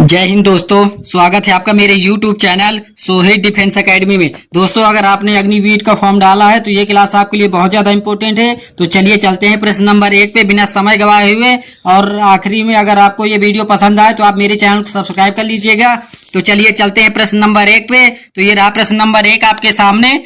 जय हिंद दोस्तों, स्वागत है आपका मेरे YouTube चैनल सोहेद डिफेंस एकेडमी में। दोस्तों, अगर आपने अग्निवीर का फॉर्म डाला है तो ये क्लास आपके लिए बहुत ज्यादा इंपॉर्टेंट है। तो चलिए चलते हैं प्रश्न नंबर 1 पे बिना समय गवाए हुए। और आखिरी में अगर आपको ये वीडियो पसंद आए तो आप मेरे चैनल को सब्सक्राइब कर लीजिएगा। तो चलिए चलते हैं प्रश्न नंबर 1 पे। तो ये रहा प्रश्न नंबर 1 आपके सामने।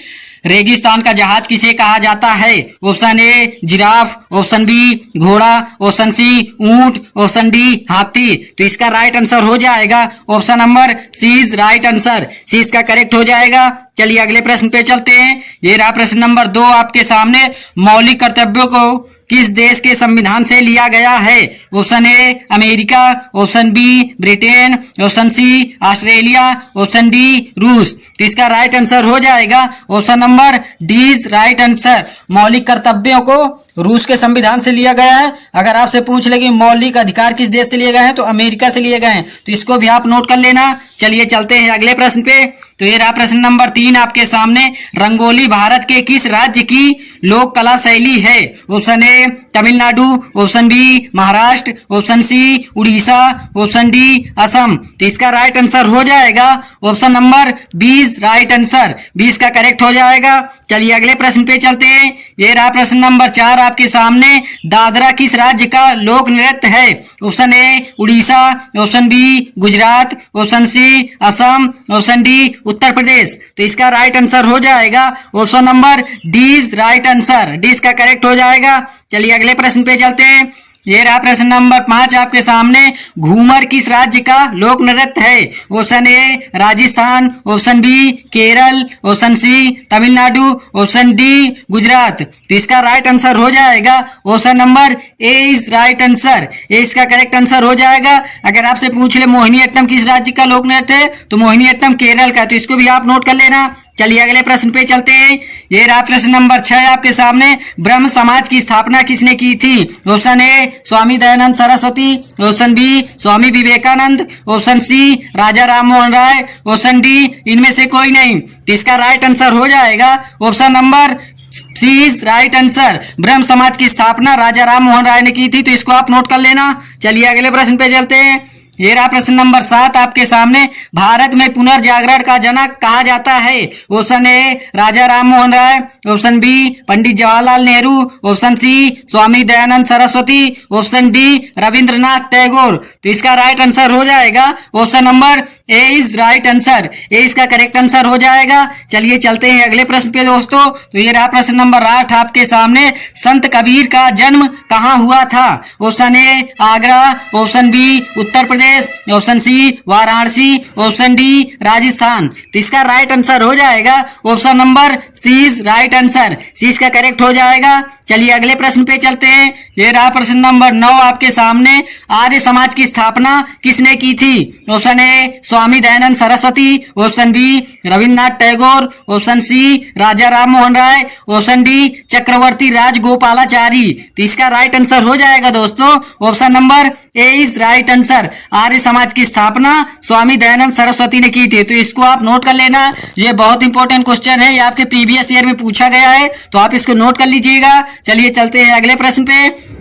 रेगिस्तान का जहाज किसे कहा जाता है? Option A giraffe, option B घोड़ा, ऑप्शन सी ऊंट, ऑप्शन डी हाथी। तो इसका राइट आंसर हो जाएगा option number C is right answer. C इसका करेक्ट हो जाएगा। चलिए अगले प्रश्न पे चलते हैं। ये रहा प्रश्न नंबर 2 आपके सामने। मौलिक कर्तव्यों को किस देश के संविधान से लिया गया है? Option A America, option B Britain, option C Australia, option D रूस। तो इसका राइट आंसर हो जाएगा option number D is right answer. मौलिक कर्तव्यों को रूस के संविधान से लिया गया है। अगर आपसे पूछ ले कि मौलिक अधिकार किस देश से लिए गए हैं तो अमेरिका से लिए गए हैं। तो इसको भी आप नोट कर लेना। चलिए चलते हैं अगले प्रश्न पे। तो ये रहा प्रश्न नंबर 3 आपके सामने। रंगोली भारत के किस राज्य की लोक कला शैली है? Option A Tamil Nadu, option B Maharashtra, option C Orissa, option D Assam. तो इसका राइट आंसर हो जाएगा option number B is right answer. 20 का करेक्ट हो जाएगा। चलिए अगले प्रश्न पे चलते हैं। ये रहा प्रश्न नंबर 4 आपके सामने। दादरा किस राज्य का लोक नृत्य है? Option A Orissa, option B Gujarat, option C Assam, option D Uttar Pradesh. तो इसका राइट आंसर हो जाएगा option number D is right answer. D इसका करेक्ट हो जाएगा। चलिए अगले प्रश्न पे चलते हैं। ये रहा प्रश्न नंबर 5 आपके सामने। घूमर किस राज्य का लोक नृत्य है? Option A Rajasthan, option B Kerala, option C Tamil Nadu, option D Gujarat. तो इसका राइट आंसर हो जाएगा option number A is right answer. A इसका करेक्ट आंसर हो जाएगा। अगर आपसे पूछ ले मोहिनीअट्टम किस राज्य का लोक नृत्य है तो मोहिनीअट्टम केरल का। तो इसको भी आप नोट कर लेना। चलिए अगले प्रश्न पे चलते हैं। ये रहा प्रश्न नंबर 6 आपके सामने। ब्रह्म समाज की स्थापना किसने की थी? Option A Swami Dayanand Saraswati, option B Swami Vivekananda, option C Raja Ram Mohan Roy, option D इनमें से कोई नहीं। तो इसका राइट आंसर हो जाएगा option number C is right answer. Brahmo Samaj की स्थापना राजा राम मोहन राय ने की थी। तो इसको आप नोट कर लेना। चलिए अगले प्रश्न पे चलते हैं। ये रहा प्रश्न नंबर 7 आपके सामने। भारत में पुनर्जागरण का जनक कहा जाता है? Option A Raja Ram Mohan Roy, option B Pandit Jawaharlal Nehru, option C Swami Dayanand Saraswati, option D Rabindranath Tagore. तो इसका राइट आंसर हो जाएगा option number A is right answer. A इसका करेक्ट आंसर हो जाएगा। चलिए चलते हैं अगले प्रश्न पे दोस्तों। तो ये रहा प्रश्न नंबर 8 आपके सामने। संत कबीर का जन्म कहाँ हुआ था? Option A Agra, option B Uttar Pradesh, option C Varanasi, option D Rajasthan. तो इसका राइट आंसर हो जाएगा option number C is right answer. C इसका करेक्ट हो जाएगा। चलिए अगले प्रश्न पे चलते हैं। ये रहा प्रश्न नंबर 9 आपके सामने। आर्य समाज की स्थापना किसने की थी? Option A Swami Dayanand Saraswati, option B Rabindranath Tagore, option C Raja Ram Mohan Roy, option D Chakravarti Rajagopalachari. तो इसका राइट आंसर हो जाएगा दोस्तों option number A is right answer. Arya Samaj की स्थापना स्वामी दयानंद सरस्वती ने की थी। तो इसको आप नोट कर लेना। ये बहुत इंपॉर्टेंट क्वेश्चन है। ये आपके प्रीवियस ईयर में पूछा गया है तो आप इसको नोट कर लीजिएगा। चलिए चलते हैं अगले प्रश्न पे।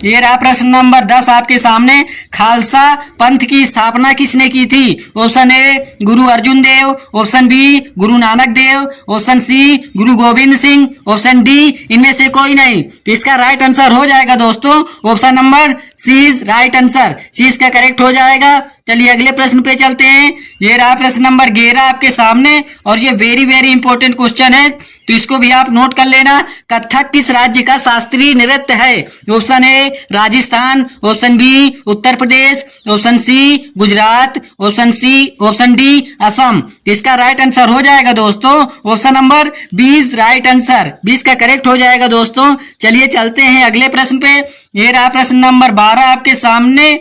ये रहा प्रश्न नंबर 10 आपके सामने। खालसा पंथ की स्थापना किसने की थी? ऑप्शन ए गुरु अर्जुन देव, option B Guru Nanak Dev, option C गुरु गोविंद सिंह, ऑप्शन डी इनमें से कोई नहीं। तो इसका राइट आंसर हो जाएगा दोस्तों option number C is right answer. C इसका करेक्ट हो जाएगा। चलिए अगले प्रश्न पे चलते हैं। ये रहा प्रश्न नंबर 11 आपके सामने और ये वेरी वेरी इंपॉर्टेंट क्वेश्चन है तो इसको भी आप नोट कर लेना। कथक किस राज्य का शास्त्रीय नृत्य है? Option A Rajasthan, option B Uttar Pradesh, option C Gujarat, option D Assam. तो इसका राइट आंसर हो जाएगा दोस्तों ऑप्शन नंबर 20 राइट आंसर। 20 का करेक्ट हो जाएगा दोस्तों। चलिए चलते हैं अगले प्रश्न पे। ये रहा प्रश्न नंबर 12 आपके सामने।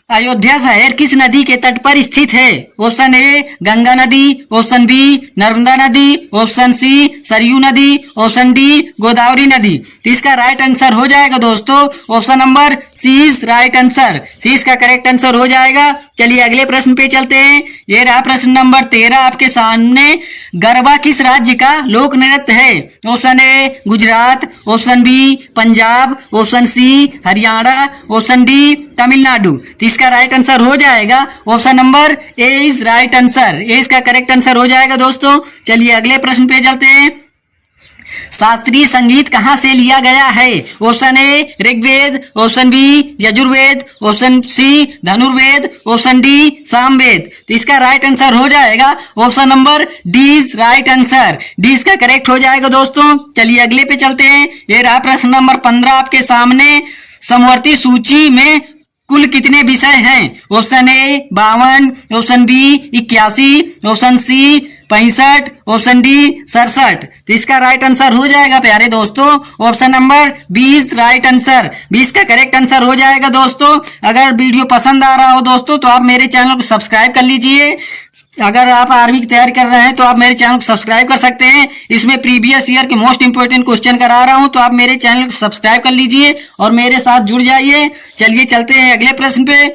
अयोध्या शहर किस नदी के तट पर स्थित है? ऑप्शन ए गंगा नदी, ऑप्शन बी नर्मदा नदी, ऑप्शन सी सरयू नदी, ऑप्शन डी गोदावरी नदी। तो इसका राइट आंसर हो जाएगा दोस्तों option number C is right answer. C इसका करेक्ट आंसर हो जाएगा। चलिए अगले प्रश्न पे चलते हैं। ये रहा प्रश्न नंबर 13 आपके सामने। गरबा किस राज्य का लोक नृत्य है? Option A Gujarat, option B Punjab, option C Haryana, option D Tamil Nadu. तो इसका राइट आंसर हो जाएगा option number A is right answer. A इसका करेक्ट आंसर हो जाएगा दोस्तों। चलिए अगले प्रश्न पे चलते हैं। शास्त्रीय संगीत कहां से लिया गया है? Option A Rigveda, option B Yajurveda, option C Dhanurveda, option D Samaveda. तो इसका राइट आंसर हो जाएगा option number D is right answer. D इसका करेक्ट हो जाएगा दोस्तों। चलिए अगले पे चलते हैं। ये रहा प्रश्न नंबर 15 आपके सामने। समवर्ती सूची में कुल कितने विषय हैं? Option A 52, option B 81, option C 65, option D 67। तो इसका राइट आंसर हो जाएगा प्यारे दोस्तों ऑप्शन नंबर 20 राइट आंसर। 20 का करेक्ट आंसर हो जाएगा दोस्तों। अगर वीडियो पसंद आ रहा हो दोस्तों तो आप मेरे चैनल को सब्सक्राइब कर लीजिए। अगर आप आर्मी की तैयारी कर रहे हैं तो आप मेरे चैनल को सब्सक्राइब कर सकते हैं। इसमें प्रीवियस ईयर के मोस्ट इंपोर्टेंट क्वेश्चन करा रहा हूं, तो आप मेरे चैनल को सब्सक्राइब कर लीजिए और मेरे साथ जुड़ जाइए। चलिए चलते हैं अगले प्रश्न पे।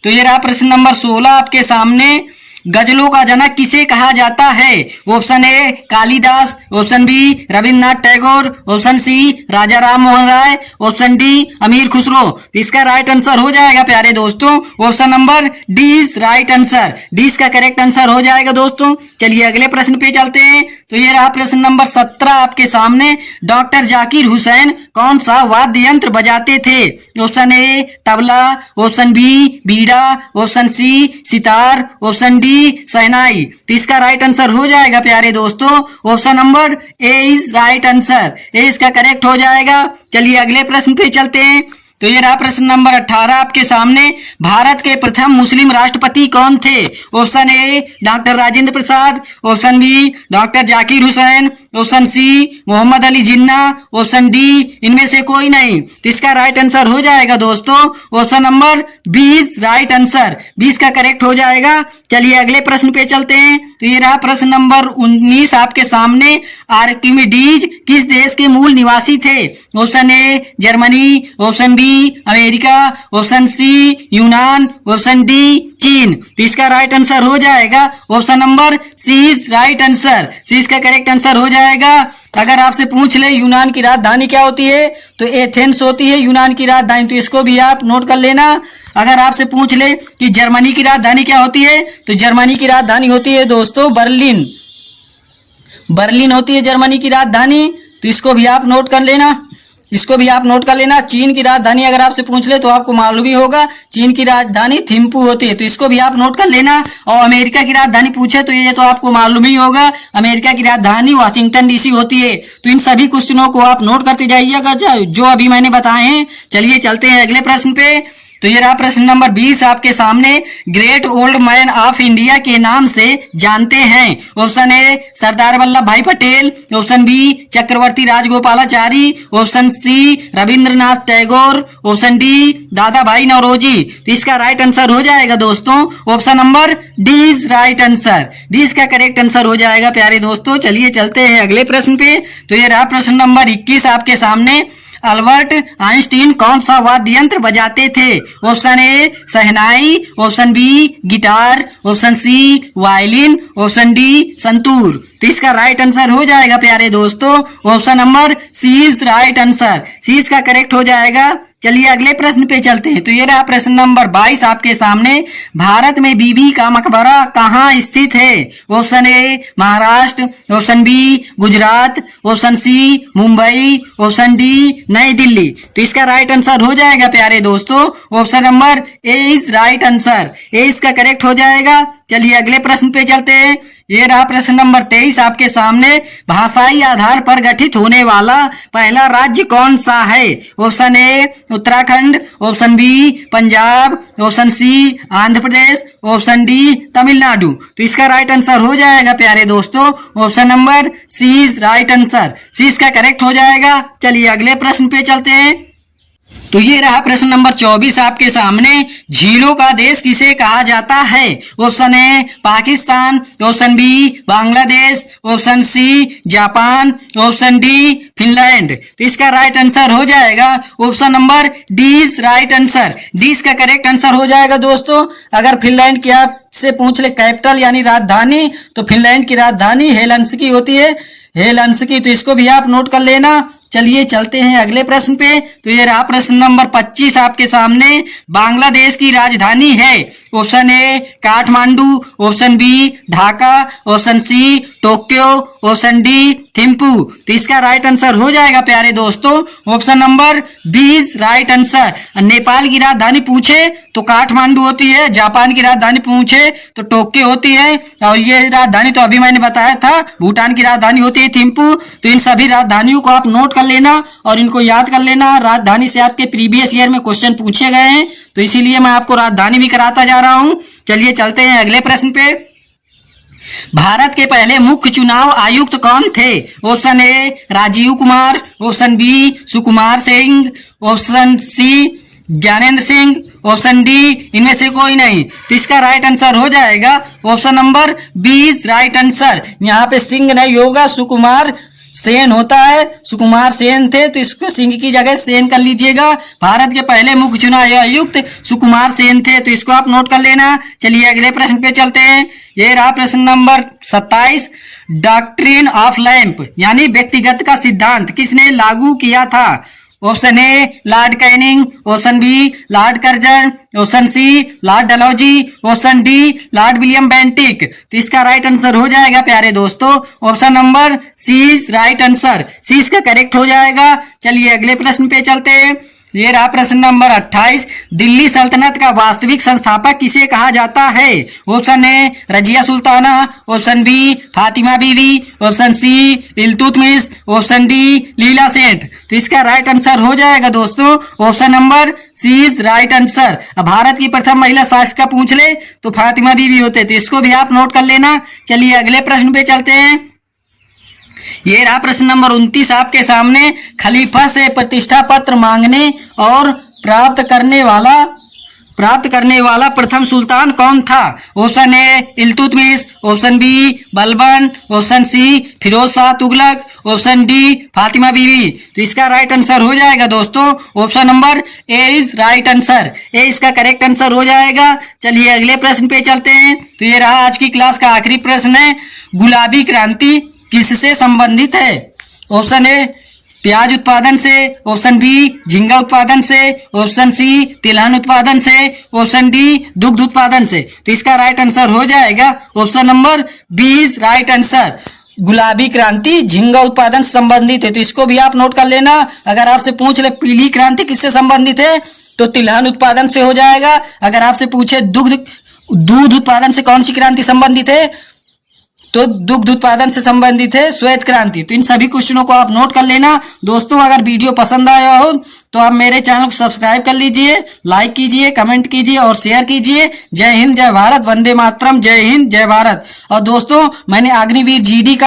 तो ये रहा प्रश्न नंबर 16 आपके सामने। गजलों का जनक किसे कहा जाता है? Option A Kalidas, option B Rabindranath Tagore, option C Raja Ram Mohan Roy, option D Amir Khusro. इसका राइट आंसर हो जाएगा प्यारे दोस्तों option number D is right answer. D इसका करेक्ट आंसर हो जाएगा दोस्तों। चलिए अगले प्रश्न पे चलते हैं। तो ये रहा प्रश्न नंबर 17 आपके सामने। डॉक्टर जाकिर हुसैन कौन सा वाद्य यंत्र बजाते थे? Option A tabla, option B बीड़ा, option C sitar, option D shehnai. तो इसका राइट आंसर हो जाएगा प्यारे दोस्तों option number A is right answer. A इसका करेक्ट हो जाएगा। चलिए अगले प्रश्न पे चलते हैं। तो ये रहा प्रश्न नंबर 18 आपके सामने। भारत के प्रथम मुस्लिम राष्ट्रपति कौन थे? Option A doctor Rajendra Prasad, option B doctor Zakir Hussain, option C Mohammad Ali Jinnah, option D इनमें से कोई नहीं। तो इसका राइट आंसर हो जाएगा दोस्तों ऑप्शन नंबर 20 राइट आंसर। 20 का करेक्ट हो जाएगा। चलिए अगले प्रश्न पे चलते हैं। तो ये रहा प्रश्न नंबर 19 आपके सामने। आर्किमिडीज किस देश के मूल निवासी थे? Option A Germany, option B America, option C यूनान, ऑप्शन डी चीन। तो इसका राइट आंसर हो जाएगा option number C is right answer. C इसका करेक्ट आंसर हो जाएगा। अगर आपसे पूछ ले यूनान की राजधानी क्या होती है तो एथेंस होती है यूनान की राजधानी, तो इसको भी आप नोट कर लेना। अगर आपसे पूछ ले कि जर्मनी की राजधानी क्या होती है तो जर्मनी की राजधानी होती है दोस्तों बर्लिन। बर्लिन होती है जर्मनी की राजधानी, तो इसको भी आप नोट कर लेना। इसको भी आप नोट कर लेना। चीन की राजधानी अगर आपसे पूछ ले तो आपको मालूम ही होगा, चीन की राजधानी थिम्पू होती है, तो इसको भी आप नोट कर लेना। और अमेरिका की राजधानी पूछे तो ये तो आपको मालूम ही होगा, अमेरिका की राजधानी वाशिंगटन डीसी होती है। तो इन सभी क्वेश्चनों को आप नोट करते जाइएगा जो अभी मैंने बताए हैं। चलिए चलते हैं अगले प्रश्न पे। तो ये रहा प्रश्न नंबर 20 आपके सामने। Great old man of India के नाम से जानते हैं? ऑप्शन ए Sardar Vallabhbhai Patel, option B Chakravarti Rajagopalachari, option C Rabindranath Tagore, option D Dadabhai Naoroji. तो इसका राइट आंसर हो जाएगा दोस्तों option number D is right answer. D इसका करेक्ट आंसर हो जाएगा प्यारे दोस्तों। चलिए चलते हैं अगले प्रश्न पे। तो ये रहा प्रश्न नंबर 21 आपके सामने। अल्बर्ट आइंस्टीन कौन सा वाद्य यंत्र बजाते थे? Option A shehnai, option B guitar, option C violin, option D santoor. तो इसका राइट आंसर हो जाएगा प्यारे दोस्तों option number C is right answer. C इसका करेक्ट हो जाएगा। चलिए अगले प्रश्न पे चलते हैं। तो ये रहा प्रश्न नंबर 22 आपके सामने। भारत में बीबी का मकबरा कहाँ स्थित है? Option A Maharashtra, option B Gujarat, option C Mumbai, option D New Delhi. तो इसका राइट आंसर हो जाएगा प्यारे दोस्तों option number A is right answer. A इसका करेक्ट हो जाएगा। चलिए अगले प्रश्न पे चलते हैं। ये रहा प्रश्न नंबर 23 आपके सामने। भाषाई आधार पर गठित होने वाला पहला राज्य कौन सा है? Option A Uttarakhand, option B Punjab, option C Andhra Pradesh, option D Tamil Nadu. तो इसका राइट आंसर हो जाएगा प्यारे दोस्तों option number C is right answer. C इसका करेक्ट हो जाएगा। चलिए अगले प्रश्न पे चलते हैं। तो ये रहा प्रश्न नंबर 24 आपके सामने। झीलों का देश किसे कहा जाता है? Option A Pakistan, option B Bangladesh, option C Japan, option D Finland. तो इसका राइट आंसर हो जाएगा option number D is right answer. D इसका करेक्ट आंसर हो जाएगा दोस्तों। अगर फिनलैंड की आपसे पूछ ले कैपिटल यानी राजधानी, तो फिनलैंड की राजधानी हेलसिंकी होती है, हेलसिंकी। तो इसको भी आप नोट कर लेना। चलिए चलते हैं अगले प्रश्न पे। तो ये रहा प्रश्न नंबर 25 आपके सामने। बांग्लादेश की राजधानी है option A Kathmandu, option B Dhaka, option C Tokyo, option D Thimphu. तो इसका राइट आंसर हो जाएगा प्यारे दोस्तों option number B is right answer. Nepal की राजधानी पूछे तो काठमांडू होती है, जापान की राजधानी पूछे तो टोक्यो होती है, और ये राजधानी तो अभी मैंने बताया था भूटान की राजधानी होती है थिम्पू। तो इन सभी राजधानियों को आप नोट कर लेना और इनको याद कर लेना। राजधानी से आपके प्रीवियस ईयर में क्वेश्चन पूछे गए हैं, तो इसीलिए मैं आपको राजधानी भी कराता जा रहा हूं। चलिए चलते हैं अगले प्रश्न पे। भारत के पहले मुख्य चुनाव आयुक्त कौन थे? Option A Rajiv Kumar, option B Sukumar Singh, option C Gyanendra Singh, option D इनमें से कोई नहीं। तो इसका राइट आंसर हो जाएगा option number B is right answer. यहाँ पे सिंह नहीं होगा, सुकुमार सेन होता है। सुकुमार सेन थे, तो इसको सिंह की जगह सेन कर लीजिएगा। भारत के पहले मुख्य चुनाव आयुक्त सुकुमार सेन थे, तो इसको आप नोट कर लेना। चलिए अगले प्रश्न पे चलते हैं। ये रहा प्रश्न नंबर 27। डॉक्ट्रिन ऑफ लैंप यानी व्यक्तिगत का सिद्धांत किसने लागू किया था? Option A Lord Canning, option B Lord Curzon, option C Lord Dalhousie, option D Lord William Bentinck. तो इसका राइट आंसर हो जाएगा प्यारे दोस्तों option number C is right answer. C इसका करेक्ट हो जाएगा। चलिए अगले प्रश्न पे चलते हैं। ये रहा प्रश्न नंबर 28। दिल्ली सल्तनत का वास्तविक संस्थापक किसे कहा जाता है? Option A Razia Sultana, option B Fatima Beevi, option C Iltutmish, option D Leila Seth. तो इसका राइट आंसर हो जाएगा दोस्तों option number C is right answer. अब भारत की प्रथम महिला शासिका पूछ ले तो फातिमा बीवी होते, तो इसको भी आप नोट कर लेना। चलिए अगले प्रश्न पे चलते हैं। ये रहा प्रश्न नंबर 29 आपके सामने। खलीफा से प्रतिष्ठा पत्र मांगने और प्राप्त करने वाला प्रथम सुल्तान कौन था? Option A Iltutmish, option B Balban, option C Firoz Shah Tughlaq, option D Fatima Beevi. तो इसका राइट आंसर हो जाएगा दोस्तों option number A is right answer. A इसका करेक्ट आंसर हो जाएगा। चलिए अगले प्रश्न पे चलते हैं। तो ये रहा आज की क्लास का आखिरी प्रश्न है। गुलाबी क्रांति किससे संबंधित है? ऑप्शन ए प्याज उत्पादन से, ऑप्शन बी झींगा उत्पादन से, ऑप्शन सी तिलहन उत्पादन से, ऑप्शन डी दुग्ध उत्पादन से। तो इसका राइट आंसर हो जाएगा option number B is right answer. गुलाबी क्रांति झींगा उत्पादन से संबंधित है, तो इसको भी आप नोट कर लेना। अगर आपसे पूछ ले पीली क्रांति किससे संबंधित है, तो तिलहन उत्पादन से हो जाएगा। अगर आपसे पूछे दूध उत्पादन से कौन सी क्रांति संबंधित है, तो दुग्ध उत्पादन से संबंधित है श्वेत क्रांति। तो इन सभी क्वेश्चनों को आप नोट कर लेना। दोस्तों अगर वीडियो पसंद आया हो तो आप मेरे चैनल को सब्सक्राइब कर लीजिए, लाइक कीजिए, कमेंट कीजिए और शेयर कीजिए। जय हिंद, जय भारत, वंदे मातरम, जय हिंद, जय भारत। और दोस्तों मैंने अग्निवीर जीडी का